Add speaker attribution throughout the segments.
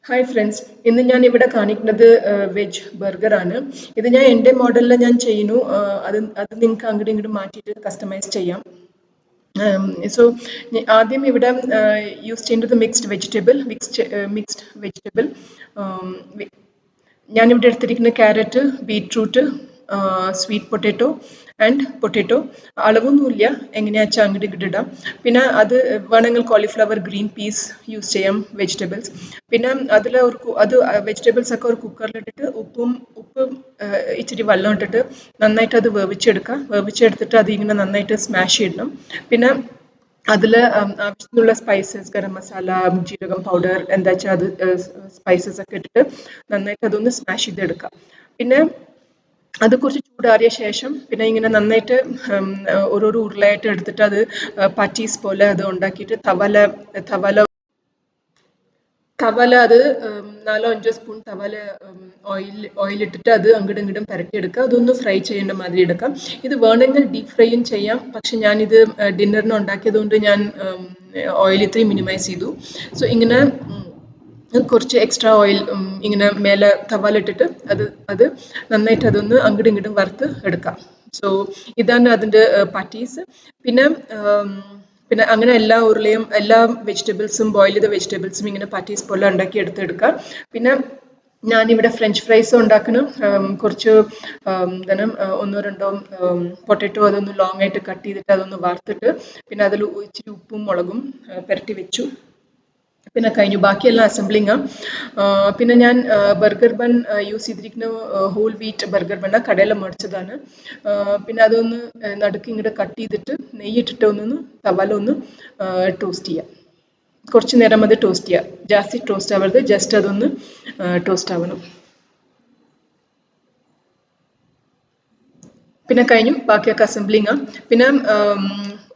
Speaker 1: Hi friends, ഇന്ന് ഞാൻ ഇവിടെ കാണിക്കുന്നത് വെജ് ബർഗർ ആണ്. ഇത് ഞാൻ എൻ്റെ മോഡലിൽ ഞാൻ ചെയ്യുന്നു. അത് നിങ്ങൾക്ക് അങ്ങോട്ടും ഇങ്ങോട്ടും മാറ്റിയിട്ട് കസ്റ്റമൈസ് ചെയ്യാം. സോ ആദ്യം ഇവിടെ യൂസ് ചെയ്യേണ്ടത് മിക്സ്ഡ് വെജിറ്റബിൾ. ഞാനിവിടെ എടുത്തിരിക്കുന്ന carrot, beetroot, sweet potato and potato. അളവൊന്നുമില്ല, എങ്ങനെയാ വെച്ചാൽ അങ്ങോട്ട് ഇങ്ങോട്ട് ഇടാം. പിന്നെ അത് വേണമെങ്കിൽ കോളിഫ്ലവർ, ഗ്രീൻ പീസ് യൂസ് ചെയ്യാം, വെജിറ്റബിൾസ്. പിന്നെ അത് വെജിറ്റബിൾസ് ഒക്കെ ഒരു കുക്കറിലിട്ടിട്ട് ഉപ്പും ഇച്ചിരി വെള്ളം ഇട്ടിട്ട് നന്നായിട്ട് അത് വേവിച്ചെടുത്തിട്ട് അതിങ്ങനെ നന്നായിട്ട് സ്മാഷ് ചെയ്യണം. പിന്നെ അതിൽ ആവശ്യത്തിനുള്ള സ്പൈസസ്, ഗരം മസാല, ജീരകം പൗഡർ, എന്താ വെച്ചാൽ അത് സ്പൈസസ് ഒക്കെ ഇട്ടിട്ട് നന്നായിട്ട് അതൊന്ന് സ്മാഷ് ചെയ്തെടുക്കാം. പിന്നെ അത് കുറച്ച് ചൂടാറിയ ശേഷം പിന്നെ ഇങ്ങനെ നന്നായിട്ട് ഓരോരോ ഉരുളയായിട്ട് എടുത്തിട്ട് അത് പാറ്റീസ് പോലെ അത് ഉണ്ടാക്കിയിട്ട് തവല അത് 4-5 സ്പൂൺ തവല ഓയിലിട്ടിട്ട് അത് അങ്ങോട്ടും ഇങ്ങോട്ടും പുരട്ടിയെടുക്കുക. അതൊന്ന് ഫ്രൈ ചെയ്യേണ്ട മാതിരി എടുക്കാം. ഇത് വേണമെങ്കിൽ ഡീപ് ഫ്രൈയും ചെയ്യാം, പക്ഷെ ഞാനിത് ഡിന്നറിന് ഉണ്ടാക്കിയതുകൊണ്ട് ഞാൻ ഓയിൽ ഇത്രയും മിനിമൈസ് ചെയ്തു. സോ ഇങ്ങനെ കുറച്ച് എക്സ്ട്രാ ഓയിൽ ഇങ്ങനെ മേലെ തവാലിട്ടിട്ട് അത് നന്നായിട്ട് അതൊന്ന് അങ്ങോട്ടും ഇങ്ങോട്ടും വറുത്ത് എടുക്കാം. സോ ഇതാണ് അതിൻ്റെ പാറ്റീസ്. പിന്നെ അങ്ങനെ എല്ലാ ഉരുളയും എല്ലാ വെജിറ്റബിൾസും ബോയിൽ ചെയ്ത വെജിറ്റബിൾസും ഇങ്ങനെ പാറ്റീസ് പോലെ ഉണ്ടാക്കി എടുക്കാം. പിന്നെ ഞാനിവിടെ ഫ്രഞ്ച് ഫ്രൈസ് ഉണ്ടാക്കണം. കുറച്ച് ഒന്നോ രണ്ടോ പൊട്ടാറ്റോ അതൊന്ന് ലോങ് ആയിട്ട് കട്ട് ചെയ്തിട്ട് അതൊന്ന് വറുത്തിട്ട് പിന്നെ അതിൽ ഇച്ചിരി ഉപ്പും മുളകും പുരട്ടി വെച്ചു. പിന്നെ കഴിഞ്ഞു, ബാക്കിയെല്ലാം അസംബ്ലിങ്. പിന്നെ ഞാൻ ബർഗർ ബൺ യൂസ് ചെയ്തിരിക്കുന്ന ഹോൾ വീറ്റ് ബർഗർ ബണ്ണ കടയിൽ മേടിച്ചതാണ്. പിന്നെ അതൊന്ന് നടുക്ക് ഇങ്ങോട്ട് കട്ട് ചെയ്തിട്ട് നെയ്യിട്ടിട്ട് തവല ഒന്ന് ടോസ്റ്റ് ചെയ്യാം. കുറച്ച് നേരം അത് ടോസ്റ്റ് ചെയ്യാം, ജാസ്തി ടോസ്റ്റ് ആവരുത്, ജസ്റ്റ് അതൊന്ന് ടോസ്റ്റ് ആവണം. പിന്നെ കഴിഞ്ഞു, ബാക്കിയൊക്കെ അസംബ്ലിങ്. പിന്നെ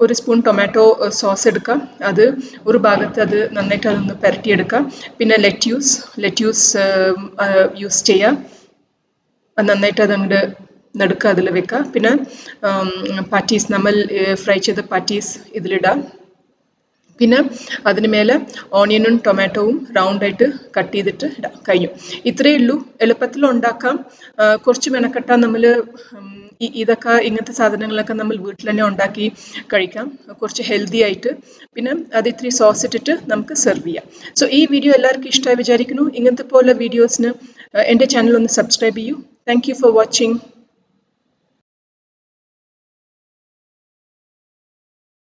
Speaker 1: ഒരു സ്പൂൺ ടൊമാറ്റോ സോസ് എടുക്കാം. അത് ഒരു ഭാഗത്ത് അത് നന്നായിട്ട് അതൊന്ന് പുരട്ടിയെടുക്കാം. പിന്നെ ലെറ്റ്യൂസ് യൂസ് ചെയ്യാം. അത് നന്നായിട്ട് അതങ്ങോട്ട് നടുക്കുക അതിൽ വെക്കുക. പിന്നെ പാറ്റീസ്, നമ്മൾ ഫ്രൈ ചെയ്ത പാറ്റീസ് ഇതിലിടാം. പിന്നെ അതിന് മേലെ ഓണിയനും ടൊമാറ്റോവും റൗണ്ടായിട്ട് കട്ട് ചെയ്തിട്ട് ഇടാം. കഴിഞ്ഞു, ഇത്രയേ ഉള്ളൂ. എളുപ്പത്തിൽ ഉണ്ടാക്കാം. കുറച്ച് മെനക്കെട്ടാൽ നമ്മൾ ഇങ്ങനത്തെ സാധനങ്ങളൊക്കെ നമ്മൾ വീട്ടിൽ തന്നെ ഉണ്ടാക്കി കഴിക്കാം, കുറച്ച് ഹെൽത്തി ആയിട്ട്. പിന്നെ അത് ഇത്തിരി സോസ് ഇട്ടിട്ട് നമുക്ക് സെർവ് ചെയ്യാം. സോ ഈ വീഡിയോ എല്ലാവർക്കും ഇഷ്ടമായി വിചാരിക്കുന്നു. ഇങ്ങനത്തെ പോലെ വീഡിയോസിന് എൻ്റെ ചാനൽ ഒന്ന് സബ്സ്ക്രൈബ് ചെയ്യൂ. Thank you for watching.